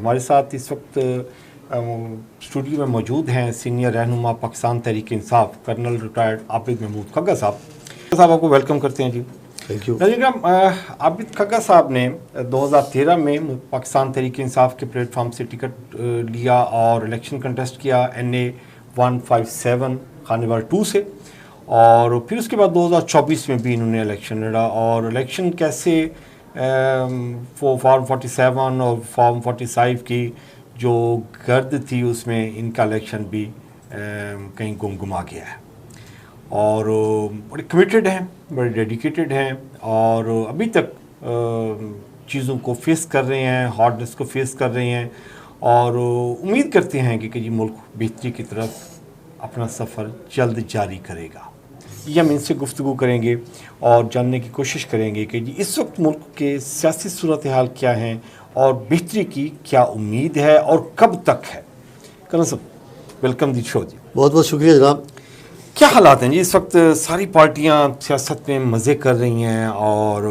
ہمارے ساتھ اس وقت اسٹوڈیو میں موجود ہیں سینئر رہنما پاکستان تحریک انصاف کرنل ریٹائرڈ عابد محمود کھگا صاحب آپ کو ویلکم کرتے ہیں جی. Thank you. ناظرین کرام، عابد کھگا صاحب نے 2013 میں پاکستان تحریک انصاف کے پلیٹ فارم سے ٹکٹ لیا اور الیکشن کنٹیسٹ کیا NA 157 خانیوال 2 سے، اور پھر اس کے بعد 2024 میں بھی انہوں نے الیکشن لڑا. اور الیکشن کیسے فارم 47 اور فارم 45 کی جو گرد تھی اس میں ان کا الیکشن بھی کہیں گمگما گیا ہے. اور بڑے کمیٹڈ ہیں، بڑے ڈیڈیکیٹڈ ہیں، اور ابھی تک چیزوں کو فیس کر رہے ہیں، ہارڈنس کو فیس کر رہے ہیں، اور امید کرتے ہیں کہ یہ ملک بہتری کی طرف اپنا سفر جلد جاری کرے گا. یہ ہم ان سے گفتگو کریں گے اور جاننے کی کوشش کریں گے کہ اس وقت ملک کے سیاسی صورتحال کیا ہیں اور بہتری کی کیا امید ہے اور کب تک ہے. کرن صاحب ویلکم دی شو جی. بہت بہت شکریہ جناب. کیا حالات ہیں جی اس وقت؟ ساری پارٹیاں سیاست میں مزے کر رہی ہیں، اور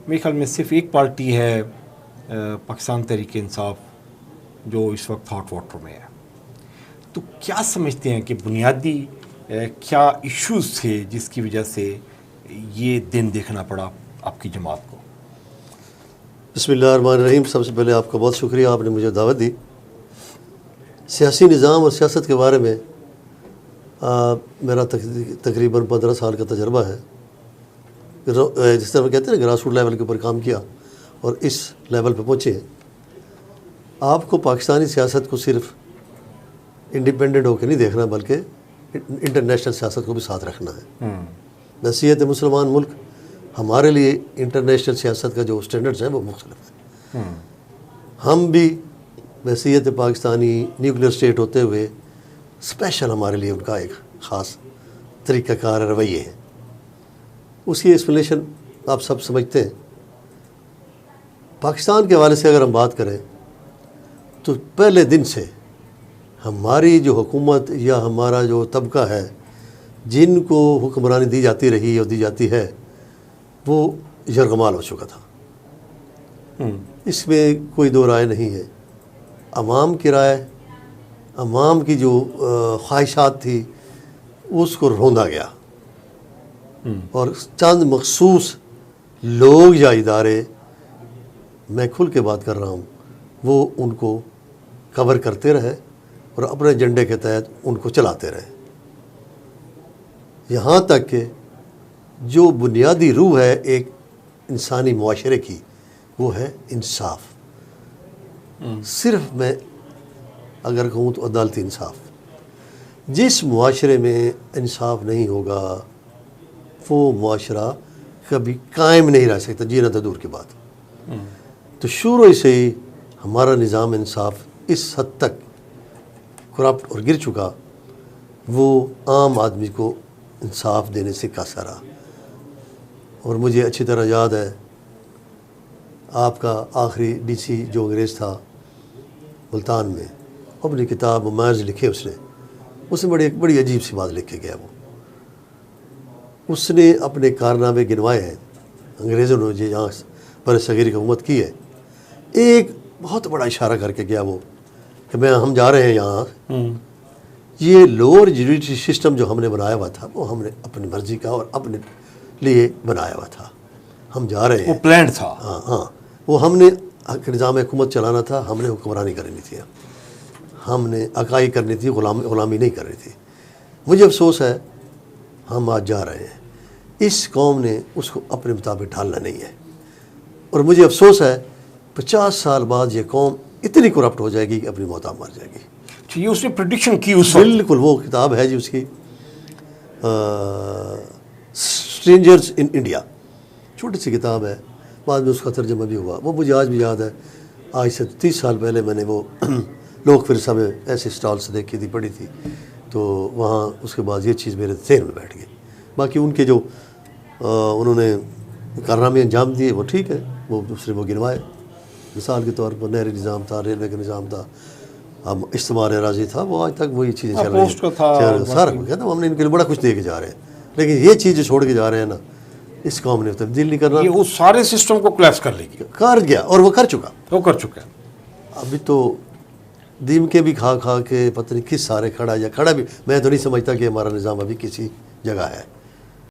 میرے خیال میں صرف ایک پارٹی ہے پاکستان تحریک انصاف جو اس وقت ہاٹ واٹر میں ہے. تو کیا سمجھتے ہیں کہ بنیادی کیا ایشوز تھے جس کی وجہ سے یہ دن دیکھنا پڑا آپ کی جماعت کو؟ بسم اللہ الرحمن الرحیم. سب سے پہلے آپ کا بہت شکریہ، آپ نے مجھے دعوت دی. سیاسی نظام اور سیاست کے بارے میں میرا تقریباً 15 سال کا تجربہ ہے. جس طرح کہتے ہیں نا گراس روٹ لیول کے اوپر کام کیا اور اس لیول پہ پہنچے ہیں. آپ کو پاکستانی سیاست کو صرف انڈیپینڈنٹ ہو کے نہیں دیکھنا بلکہ انٹرنیشنل سیاست کو بھی ساتھ رکھنا ہے. نصیحت مسلمان ملک ہمارے لیے انٹرنیشنل سیاست کا جو سٹینڈرڈز ہیں وہ مختلف ہیں. ہم بھی نصیحت پاکستانی نیوکلیئر اسٹیٹ ہوتے ہوئے اسپیشل ہمارے لیے ان کا ایک خاص طریقہ کار رویے ہیں. اس کی ایکسپلینیشن آپ سب سمجھتے ہیں. پاکستان کے حوالے سے اگر ہم بات کریں تو پہلے دن سے ہماری جو حکومت یا ہمارا جو طبقہ ہے جن کو حکمرانی دی جاتی رہی اور دی جاتی ہے وہ یرغمال ہو چکا تھا. اس میں کوئی دو رائے نہیں ہے. عوام کی رائے، عوام کی جو خواہشات تھی اس کو روندا گیا، اور چند مخصوص لوگ یا ادارے، میں کھل کے بات کر رہا ہوں، وہ ان کو کور کرتے رہے اور اپنے ایجنڈے کے تحت ان کو چلاتے رہے. یہاں تک کہ جو بنیادی روح ہے ایک انسانی معاشرے کی وہ ہے انصاف. صرف میں اگر کہوں تو عدالتی انصاف. جس معاشرے میں انصاف نہیں ہوگا وہ معاشرہ کبھی قائم نہیں رہ سکتا، جینا تو دور کی بات. تو شروع سے ہی ہمارا نظام انصاف اس حد تک کرپٹ اور گر چکا، وہ عام آدمی کو انصاف دینے سے قاصر رہا. اور مجھے اچھی طرح یاد ہے آپ کا آخری DC جو انگریز تھا ملتان میں، اپنی کتاب ممائز لکھے اس نے بڑی عجیب سی بات لکھ کے گیا. اس نے اپنے کارنامے گنوائے ہیں انگریزوں نے جو یہاں بر صغیر کی حکومت کی ہے. ایک بہت بڑا اشارہ کر کے گیا وہ کہ ہم جا رہے ہیں یہاں، یہ لوور جوڈیشری سسٹم جو ہم نے بنایا ہوا تھا وہ ہم نے اپنی مرضی کا اور اپنے لیے بنایا ہوا تھا. ہم جا رہے ہیں، وہ پلان تھا. ہاں وہ ہم نے نظام حکومت چلانا تھا، ہم نے حکمرانی کرنی تھی، ہم نے عقائی کرنی تھی، غلامی نہیں کرنی تھی. مجھے افسوس ہے ہم آج جا رہے ہیں، اس قوم نے اس کو اپنے مطابق ڈھالنا نہیں ہے. اور مجھے افسوس ہے 50 سال بعد یہ قوم اتنی کرپٹ ہو جائے گی کہ اپنی موت مار جائے گی. یہ اس نے پریڈکشن کی اس وقت. بالکل. وہ کتاب ہے جی اس کی اسٹرینجرز ان انڈیا، چھوٹی سی کتاب ہے، بعد میں اس کا ترجمہ بھی ہوا. وہ مجھے آج بھی یاد ہے. آج سے 30 سال پہلے میں نے وہ لوک فرسہ میں ایسے اسٹال سے دیکھی تھی، پڑھی تھی، تو وہاں اس کے بعد یہ چیز میرے ذہن میں بیٹھ گئی. باقی ان کے جو انہوں نے کارنامے انجام دیے وہ ٹھیک ہے، وہ دوسرے وہ گنوائے. مثال کے طور پر نہری نظام تھا، ریلوے کا نظام تھا، استعمار اراضی تھا، وہ آج تک وہی چیزیں چل رہی ہیں. سارا کہتا ہوں ہم نے ان کے لیے بڑا کچھ دے کے جا رہے ہیں، لیکن یہ چیز جو چھوڑ کے جا رہے ہیں نا اس قوم نے تبدیل نہیں کرنا. یہ اس سارے سسٹم کو کلیپس کر لے گی، کر گیا اور وہ کر چکا. وہ کر چکا ہے. ابھی تو دیم کے بھی کھا کھا کے پتہ نہیں کس سارے کھڑا یا کھڑا بھی، میں تو نہیں سمجھتا کہ ہمارا نظام ابھی کسی جگہ ہے.